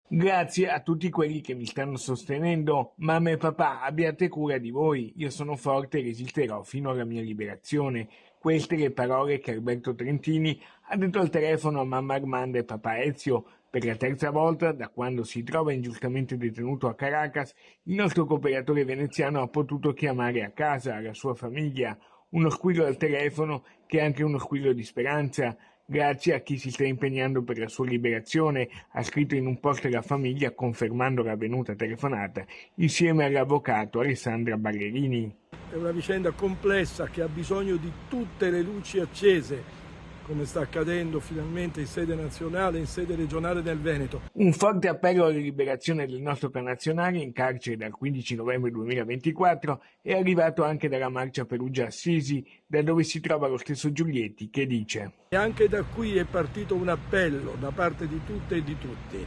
Grazie a tutti quelli che mi stanno sostenendo. Mamma e papà, abbiate cura di voi. Io sono forte e resisterò fino alla mia liberazione. Queste le parole che Alberto Trentini ha detto al telefono a mamma Armanda e papà Ezio. Per la terza volta, da quando si trova ingiustamente detenuto a Caracas, il nostro cooperatore veneziano ha potuto chiamare a casa la sua famiglia. Uno squillo al telefono che è anche uno squillo di speranza. Grazie a chi si sta impegnando per la sua liberazione, ha scritto in un post la famiglia confermando l'avvenuta telefonata insieme all'avvocato Alessandra Ballerini. È una vicenda complessa che ha bisogno di tutte le luci accese, come sta accadendo finalmente in sede nazionale e in sede regionale nel Veneto. Un forte appello alla liberazione del nostro connazionale in carcere dal 15 novembre 2024 è arrivato anche dalla marcia Perugia-Assisi, da dove si trova lo stesso Giulietti, che dice: E anche da qui è partito un appello da parte di tutte e di tutti,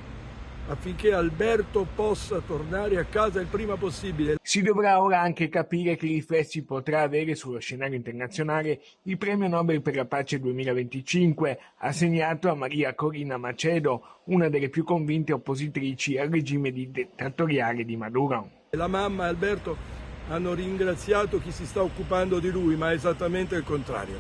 affinché Alberto possa tornare a casa il prima possibile. Si dovrà ora anche capire che riflessi potrà avere sullo scenario internazionale il premio Nobel per la pace 2025, assegnato a Maria Corina Macedo, una delle più convinte oppositrici al regime dittatoriale di Maduro. La mamma e Alberto hanno ringraziato chi si sta occupando di lui, ma è esattamente il contrario.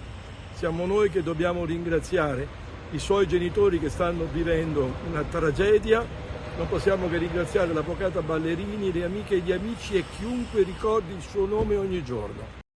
Siamo noi che dobbiamo ringraziare i suoi genitori che stanno vivendo una tragedia. Non possiamo che ringraziare l'avvocata Ballerini, le amiche e gli amici e chiunque ricordi il suo nome ogni giorno.